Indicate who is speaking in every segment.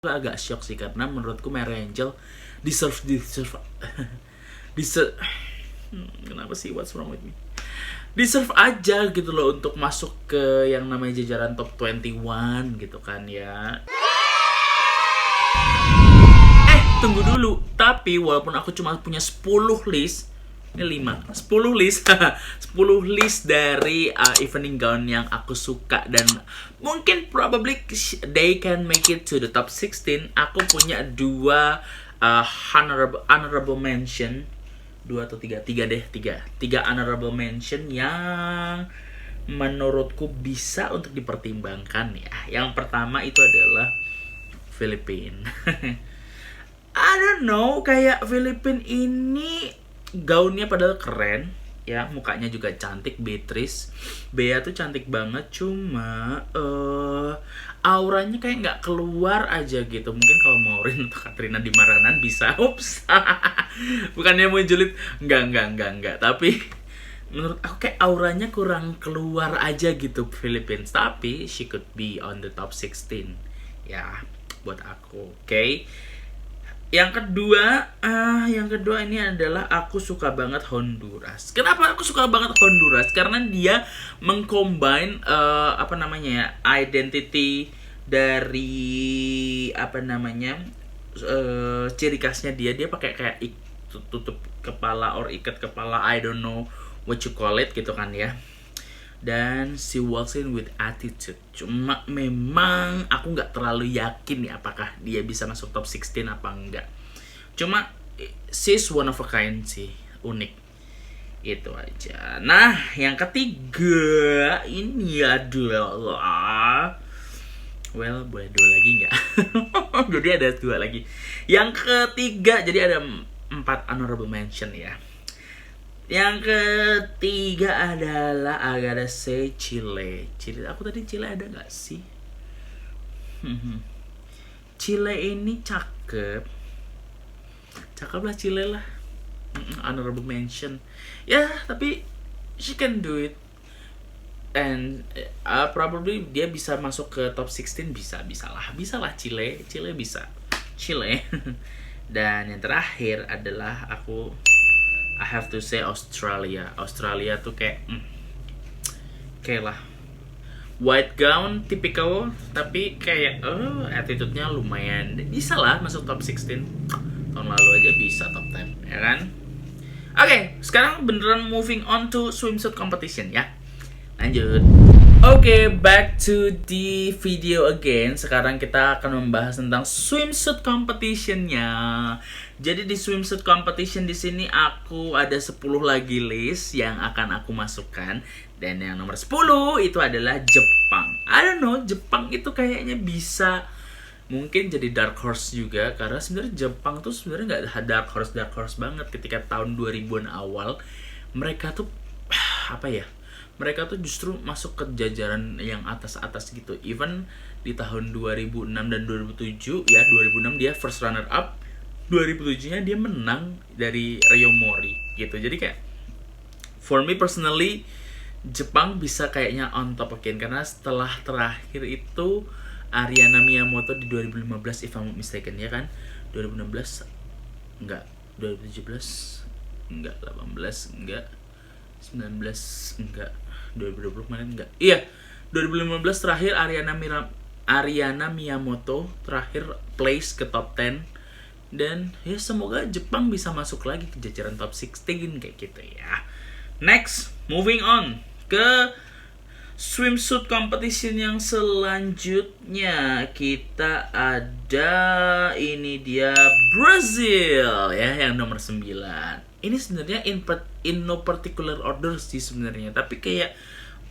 Speaker 1: agak shock sih karena menurutku Mary Angel deserve deserve kenapa sih, what's wrong with me, deserve aja gitu loh untuk masuk ke yang namanya jajaran top 21 gitu kan ya. Tunggu dulu, tapi walaupun aku cuma punya 10 list, ini 5, 10 list 10 list dari evening gown yang aku suka dan mungkin probably they can make it to the top 16. Aku punya 2 honorable mention, 2 atau 3 deh, 3 honorable mention yang menurutku bisa untuk dipertimbangkan ya. Yang pertama itu adalah Filipina. I don't know, kayak Filipina ini gaunnya padahal keren ya, mukanya juga cantik. Beatrice, Bea tuh cantik banget, cuma auranya kayak nggak keluar aja gitu. Mungkin kalau Maureen atau Katrina di Maranan bisa, ups. Bukannya mau julid, enggak, tapi menurut aku kayak auranya kurang keluar aja gitu Philippines. Tapi she could be on the top 16 ya buat aku. Oke. Yang kedua ini adalah aku suka banget Honduras. Kenapa aku suka banget Honduras? Karena dia mengcombine identity dari ciri khasnya dia pakai kayak tutup kepala or ikat kepala, I don't know what you call it gitu kan ya. Dan she walks in with attitude. Cuma memang aku nggak terlalu yakin nih apakah dia bisa masuk top 16 apa enggak. Cuma she's one of a kind sih, unik. Itu aja. Nah, yang ketiga ini adalah, well, boleh 2 lagi nggak? Jadi ada 2 lagi. Yang ketiga, jadi ada 4 honorable mention ya. Yang ketiga adalah Agatha say Chile. Aku tadi Chile ada nggak sih? Chile ini cakep lah Chile lah. Honorable mention. Ya, tapi she can do it. And probably dia bisa masuk ke top 16, bisa lah Chile bisa. Chile. Dan yang terakhir adalah I have to say Australia tuh kayak lah white gown typical, tapi kayak attitude-nya lumayan, bisa lah masuk top 16. Tahun lalu aja bisa top 10 ya kan. Oke, sekarang beneran moving on to swimsuit competition ya. Lanjut. Oke, back to the video again. Sekarang kita akan membahas tentang swimsuit competition-nya. Jadi di swimsuit competition di sini aku ada 10 lagi list yang akan aku masukkan. Dan yang nomor 10 itu adalah Jepang. I don't know, Jepang itu kayaknya bisa mungkin jadi dark horse juga, karena sebenarnya Jepang tuh sebenarnya nggak dark horse banget. Ketika tahun 2000-an awal mereka tuh mereka tuh justru masuk ke jajaran yang atas gitu. Even di tahun 2006 dan 2007 ya, 2006 dia first runner up, 2007-nya dia menang dari Ryo Mori gitu. Jadi kayak for me personally Jepang bisa kayaknya on top again, karena setelah terakhir itu Ariana Miyamoto di 2015 if I'm not mistaken ya kan. 2016 enggak, 2017 enggak, 18 enggak, 19 enggak, 2020 kemarin enggak. Iya, 2015 terakhir Ariana Miyamoto terakhir place ke top 10. Dan ya semoga Jepang bisa masuk lagi ke jajaran top 16 kayak gitu ya. Next, moving on ke swimsuit competition yang selanjutnya. Kita ada ini dia Brazil ya, yang nomor 9. Ini sebenarnya in no particular order sih sebenarnya, tapi kayak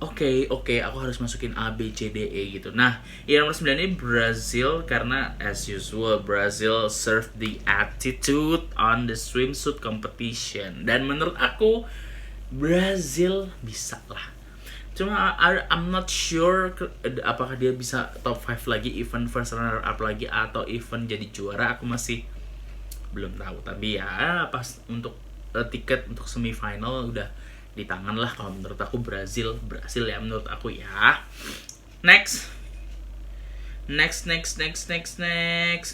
Speaker 1: oke, aku harus masukin A, B, C, D, E gitu. Nah, yang nomor 9 ini Brazil, karena as usual Brazil serve the attitude on the swimsuit competition. Dan menurut aku Brazil bisa lah. Cuma I'm not sure apakah dia bisa top 5 lagi, even first runner up lagi, atau even jadi juara. Aku masih belum tahu. Tapi ya pas untuk tiket untuk semifinal udah di tangan lah. Kalau menurut aku Brazil ya menurut aku ya. Next, Next.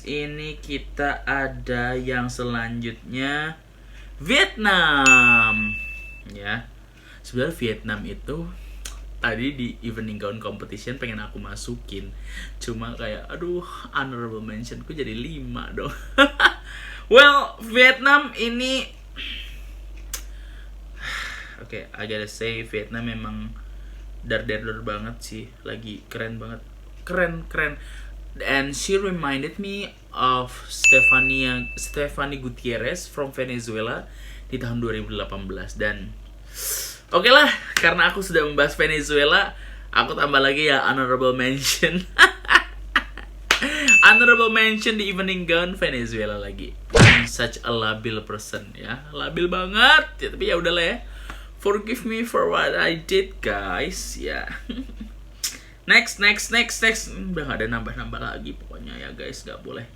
Speaker 1: Ini kita ada yang selanjutnya Vietnam. Ya. Sebenarnya Vietnam itu tadi di evening gown competition pengen aku masukin, cuma kayak aduh, honorable mention ku jadi 5 dong. Well, Vietnam ini oke, I gotta say Vietnam memang dar banget sih, lagi keren banget, keren. And she reminded me of Stephanie Gutierrez from Venezuela di tahun 2018. Dan oke lah, karena aku sudah membahas Venezuela, aku tambah lagi ya honorable mention. Honorable mention di evening gown Venezuela lagi. I'm such a labil person ya, labil banget. Ya, tapi ya udahlah ya. Forgive me for what I did, guys. Ya. Next. Udah gak ada nambah-nambah lagi pokoknya ya guys, nggak boleh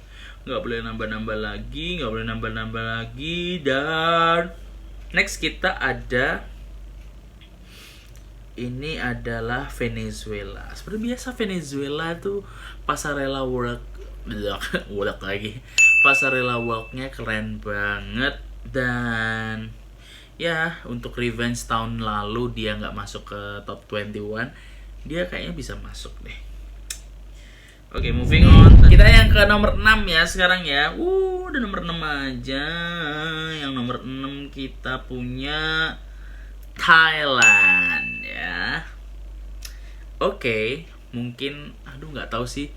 Speaker 1: nambah-nambah lagi, Dan next kita ada, ini adalah Venezuela. Seperti biasa Venezuela tuh pasarela work lagi. Pasarela worknya keren banget. Dan ya, untuk revenge tahun lalu dia nggak masuk ke top 21, dia kayaknya bisa masuk deh. Oke, moving on. Kita yang ke nomor 6 ya sekarang ya. Udah nomor 6 aja. Yang nomor 6 kita punya Thailand ya. Oke, mungkin nggak tahu sih.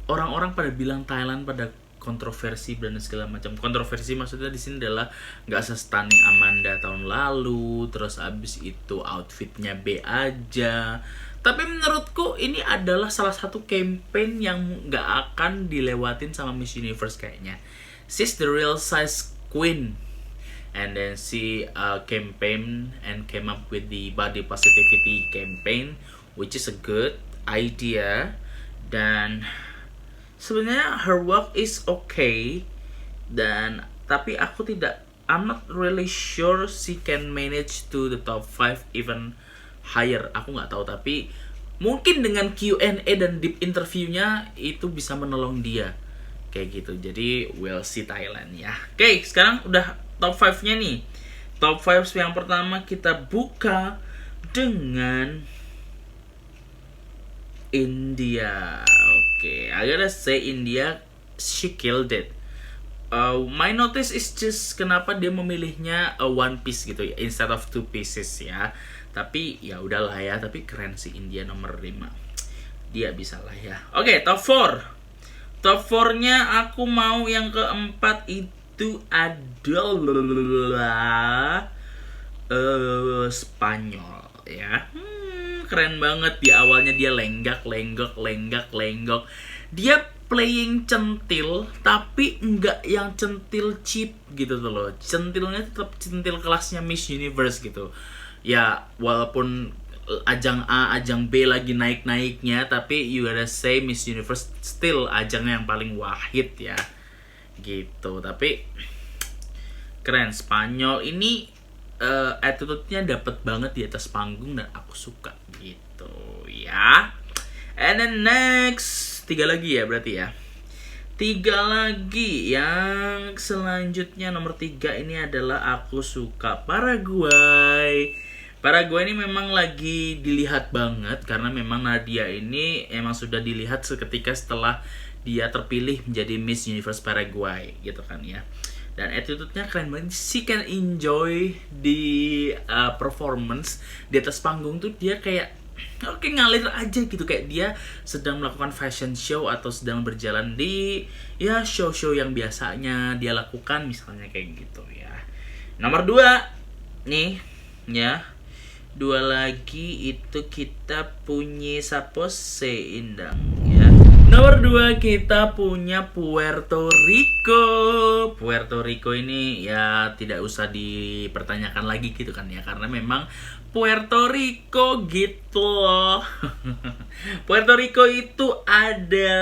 Speaker 1: Orang-orang pada bilang Thailand pada kontroversi dan segala macam. Kontroversi maksudnya di sini adalah nggak se-stunning Amanda tahun lalu, terus abis itu outfitnya B aja. Tapi menurutku ini adalah salah satu campaign yang nggak akan dilewatin sama Miss Universe kayaknya. She's the real size queen. And then she campaign and came up with the body positivity campaign, which is a good idea. Dan sebenarnya her work is okay. Dan tapi I'm not really sure she can manage to the top 5 even higher. Aku nggak tahu, tapi mungkin dengan Q&A dan deep interviewnya itu bisa menolong dia kayak gitu. Jadi we'll see Thailand ya. Oke, sekarang udah top 5-nya nih. Top 5 yang pertama kita buka dengan India. Oke, I gotta say India, she killed it. My notice is just kenapa dia memilihnya one piece gitu ya, instead of 2 pieces ya. Tapi ya udahlah ya, tapi keren sih India nomor 5. Dia bisa lah ya. Oke, top 4. Top 4-nya aku mau yang keempat itu adalah Spanyol ya. Keren banget, di awalnya dia lenggak. Dia playing centil, tapi enggak yang centil cheap gitu tuh loh. Centilnya tetap centil kelasnya Miss Universe gitu. Ya, walaupun ajang A, ajang B lagi naik-naiknya, tapi you gotta say Miss Universe still ajangnya yang paling wahid ya. Gitu, tapi keren. Spanyol ini attitude-nya dapet banget di atas panggung dan aku suka gitu ya. And then next, 3 lagi ya berarti ya. 3 lagi, yang selanjutnya nomor 3 ini adalah aku suka Paraguay. Paraguay ini memang lagi dilihat banget karena memang Nadia ini emang sudah dilihat seketika setelah dia terpilih menjadi Miss Universe Paraguay gitu kan ya. Dan attitude-nya keren banget. She can enjoy di performance di atas panggung tuh, dia kayak oke, ngalir aja gitu, kayak dia sedang melakukan fashion show atau sedang berjalan di ya show-show yang biasanya dia lakukan misalnya kayak gitu ya. Nomor 2 nih ya. 2 lagi itu kita punya Sapose Indang ya. Nomor 2 kita punya Puerto Rico. Puerto Rico ini ya tidak usah dipertanyakan lagi gitu kan ya, karena memang Puerto Rico gitu loh. Puerto Rico itu ada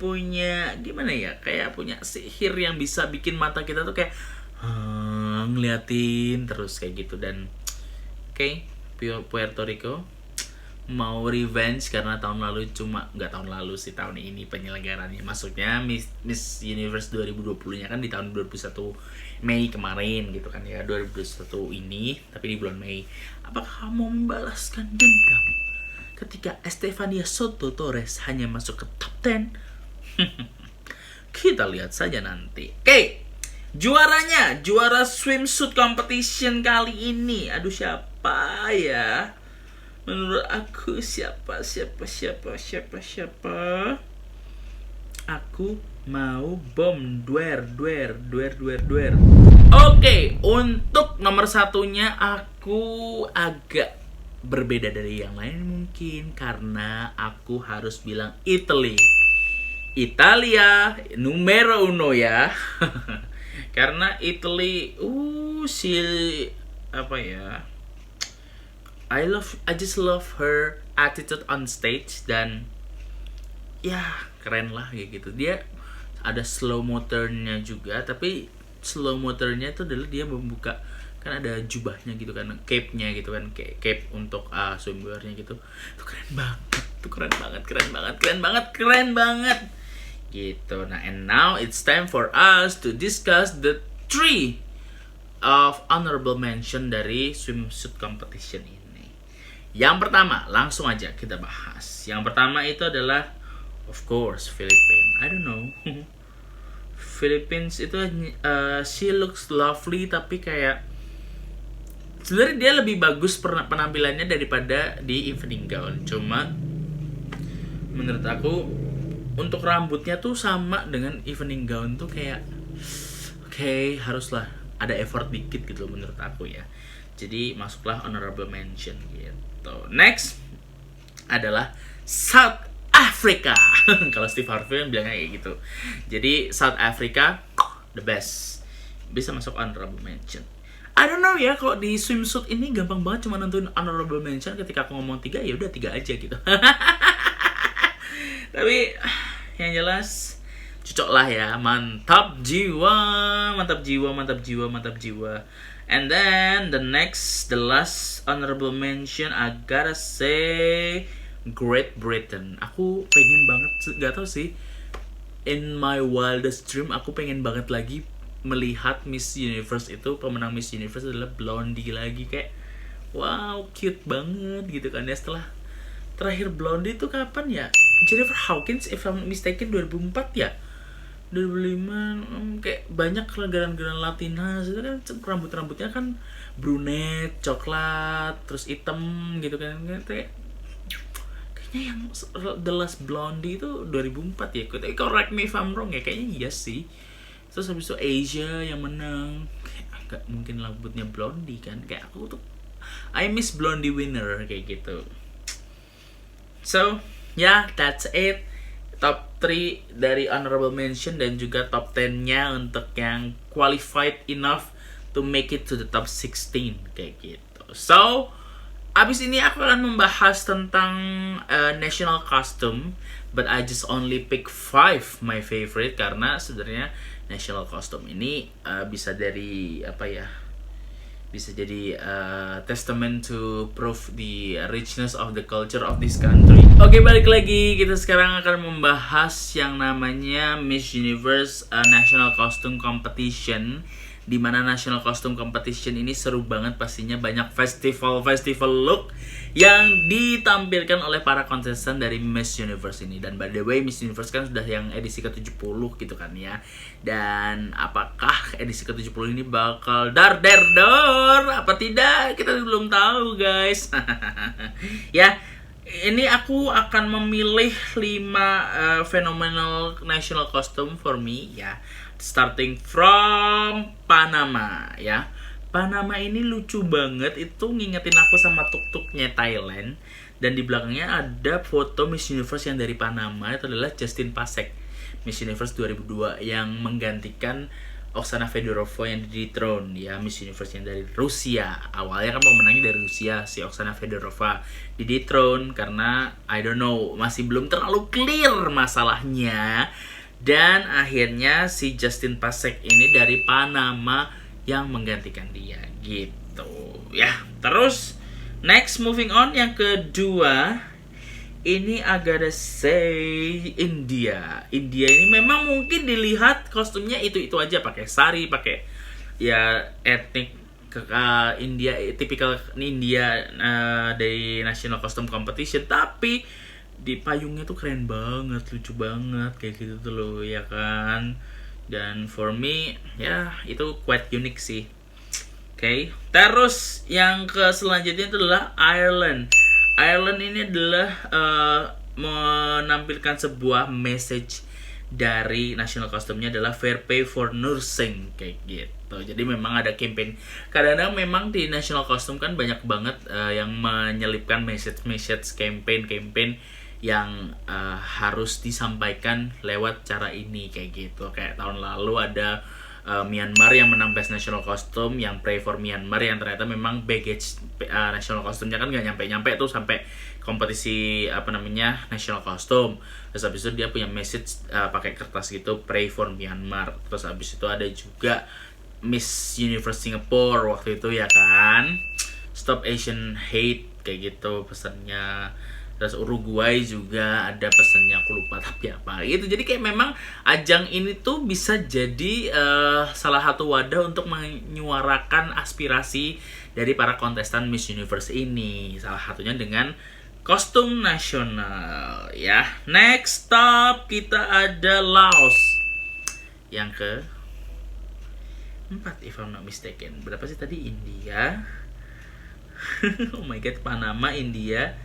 Speaker 1: punya gimana ya, kayak punya sihir yang bisa bikin mata kita tuh kayak ngeliatin terus kayak gitu. Dan oke, Puerto Rico mau revenge karena tahun lalu nggak tahun lalu sih, tahun ini penyelenggarannya, maksudnya Miss Universe 2020-nya kan di tahun 2021 Mei kemarin gitu kan ya, 2021 ini tapi di bulan Mei. Apakah kamu membalaskan dendam ketika Estefania Soto Torres hanya masuk ke top 10? Kita lihat saja nanti. Oke, juaranya, juara swimsuit competition kali ini, aduh siapa ya? Menurut aku siapa? Aku mau bom duer. Oke, untuk nomor satunya aku agak berbeda dari yang lain mungkin karena aku harus bilang Italia numero uno ya. Karena Italy si apa ya? I just love her attitude on stage dan ya keren lah kayak gitu. Dia ada slow motornya juga, tapi slow motornya itu adalah dia membuka, kan ada jubahnya gitu kan, cape-nya gitu kan, cape untuk swimwear-nya gitu. Itu keren banget gitu. Nah, and now it's time for us to discuss the 3 of honorable mention dari swimsuit competition ini. Yang pertama, langsung aja kita bahas. Yang pertama itu adalah of course Philippines. I don't know. Philippines itu she looks lovely, tapi kayak sebenarnya dia lebih bagus penampilannya daripada di evening gown. Cuma menurut aku untuk rambutnya tuh sama dengan evening gown tuh kayak oke, haruslah ada effort dikit gitu menurut aku ya. Jadi masuklah honorable mention gitu. Next adalah South Africa. Kalau Steve Harvey bilangnya kayak gitu. Jadi South Africa the best, bisa masuk honorable mention. I don't know ya, kalau di swimsuit ini gampang banget cuma nentuin honorable mention. Ketika aku ngomong 3 ya udah 3 aja gitu. Tapi yang jelas cocok lah ya, mantap jiwa. And then the last honorable mention, I gotta say Great Britain. Aku pengen banget, gak tau sih, in my wildest dream aku pengen banget lagi melihat Miss Universe itu, pemenang Miss Universe adalah Blondie lagi. Kayak wow, cute banget gitu kan ya. Setelah terakhir Blondie itu kapan ya? Jennifer Hawkins if I'm mistaken 2004 ya, 2005. Kayak banyak geran-geran Latina itu kan rambutnya kan brunette, coklat, terus hitam gitu kan. Kayaknya yang The Last Blondie itu 2004 ya. Correct me if I'm wrong ya, kayaknya iya sih. Terus habis itu Asia yang menang. Kayak gak mungkin rambutnya Blondie kan. Kayak aku tuh I miss Blondie winner kayak gitu. So yeah, that's it. Top 3 dari honorable mention dan juga top 10-nya untuk yang qualified enough to make it to the top 16 kayak gitu. So, abis ini aku akan membahas tentang national costume, but I just only pick 5 my favorite karena sebenarnya national costume ini bisa dari apa ya? Bisa jadi testament to prove the richness of the culture of this country. Oke, balik lagi. Kita sekarang akan membahas yang namanya Miss Universe National Costume Competition. Di mana National Costume Competition ini seru banget pastinya, banyak festival look yang ditampilkan oleh para kontestan dari Miss Universe ini. Dan by the way, Miss Universe kan sudah yang edisi ke-70 gitu kan ya. Dan apakah edisi ke-70 ini bakal dar apa tidak? Kita belum tahu, guys. Ya, ini aku akan memilih 5 phenomenal national costume for me ya. Starting from Panama ya. Panama ini lucu banget, itu ngingetin aku sama tuk-tuknya Thailand. Dan di belakangnya ada foto Miss Universe yang dari Panama, itu adalah Justin Pasek, Miss Universe 2002 yang menggantikan Oksana Fedorova yang di dethrone ya, Miss Universe yang dari Rusia. Awalnya kan pemenangnya dari Rusia, si Oksana Fedorova di dethrone karena I don't know, masih belum terlalu clear masalahnya. Dan akhirnya si Justin Pasek ini dari Panama yang menggantikan dia gitu ya. Terus Next, moving on, yang kedua, ini agak say India. India ini memang mungkin dilihat kostumnya itu aja, pakai sari, pakai ya etnik India, typical India dari National Costume Competition, tapi di payungnya tuh keren banget, lucu banget kayak gitu tuh loh, ya kan. Dan for me ya itu quite unique sih. Oke. Terus yang ke selanjutnya itu adalah Ireland. Ireland ini adalah menampilkan sebuah message dari national costume-nya adalah fair pay for nursing kayak gitu. Jadi memang ada campaign. Kadang-kadang memang di national costume kan banyak banget yang menyelipkan message campaign yang harus disampaikan lewat cara ini kayak gitu. Kayak tahun lalu ada Myanmar yang menang Best National Costume, yang Pray for Myanmar, yang ternyata memang baggage national costume-nya kan nggak nyampe tuh sampai kompetisi national costume. Terus habis itu dia punya message pakai kertas gitu, Pray for Myanmar. Terus habis itu ada juga Miss Universe Singapore waktu itu ya kan, Stop Asian Hate kayak gitu pesannya. Terus Uruguay juga ada pesannya, aku lupa tapi apa gitu. Jadi kayak memang ajang ini tuh bisa jadi salah satu wadah untuk menyuarakan aspirasi dari para kontestan Miss Universe ini. Salah satunya dengan kostum nasional ya. Next stop kita ada Laos. Yang ke 4 if I'm not mistaken. Berapa sih tadi? India. Oh my god, Panama, India.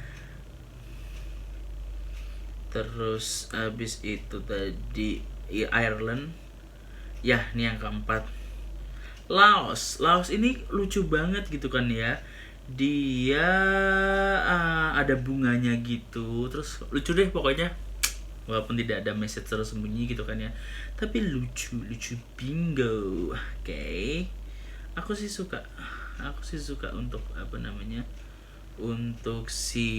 Speaker 1: Terus habis itu tadi Ireland. Ya, ini yang keempat. Laos ini lucu banget gitu kan ya. Dia ada bunganya gitu. Terus lucu deh pokoknya. Walaupun tidak ada message tersembunyi gitu kan ya. Tapi lucu bingo. Oke. Aku sih suka untuk untuk si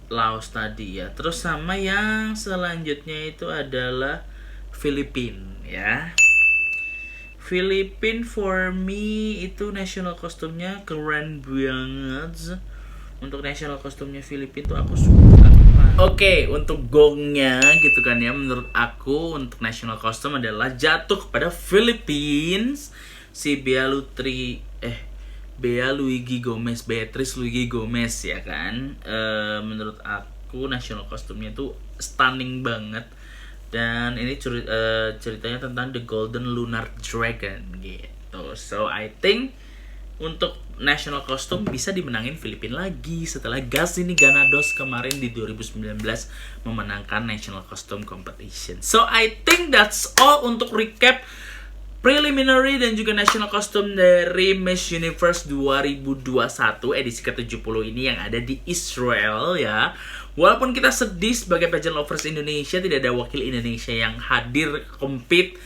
Speaker 1: Laos tadi ya. Terus sama yang selanjutnya itu adalah Filipina ya. Filipina for me itu national costume-nya keren banget. Untuk national costume-nya Filipina tuh aku suka. Oke, untuk gongnya gitu kan ya, menurut aku untuk national costume adalah jatuh kepada Philippines. Si Beatrice Luigi Gomez ya kan. Menurut aku national costume-nya tuh stunning banget. Dan ini ceritanya tentang The Golden Lunar Dragon gitu. So I think untuk national costume bisa dimenangin Filipina lagi setelah Gazini Ganados kemarin di 2019 memenangkan national costume competition. So I think that's all untuk recap preliminary dan juga national costume dari Miss Universe 2021 edisi ke-70 ini yang ada di Israel ya. Walaupun kita sedih sebagai pageant lovers Indonesia tidak ada wakil Indonesia yang hadir compete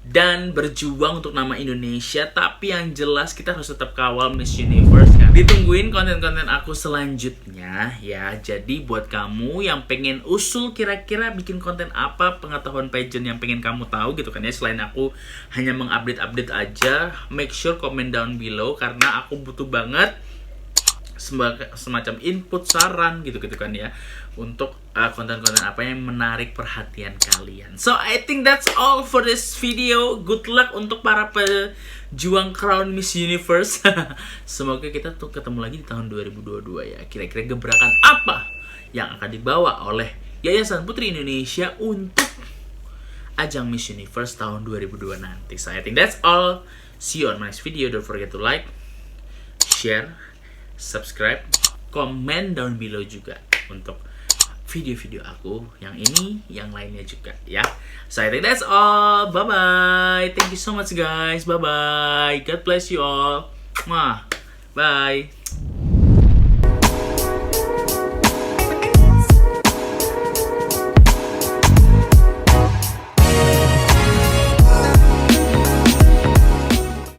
Speaker 1: dan berjuang untuk nama Indonesia, tapi yang jelas kita harus tetap kawal Miss Universe kan. Ditungguin konten-konten aku selanjutnya ya. Jadi buat kamu yang pengen usul kira-kira bikin konten apa pengetahuan pageant yang pengen kamu tahu gitu kan ya, selain aku hanya mengupdate aja, make sure comment down below karena aku butuh banget semacam input saran gitu kan ya untuk konten-konten apa yang menarik perhatian kalian. So I think that's all for this video. Good luck untuk para pejuang crown Miss Universe. Semoga kita tuh ketemu lagi di tahun 2022 ya. Kira-kira gebrakan apa yang akan dibawa oleh Yayasan Putri Indonesia untuk ajang Miss Universe tahun 2022 nanti. So I think that's all. See you on my next video. Don't forget to like, share, subscribe, komen down below juga untuk video-video aku yang ini, yang lainnya juga ya. So I think that's all. Bye bye. Thank you so much guys. Bye bye. God bless you all. Bye.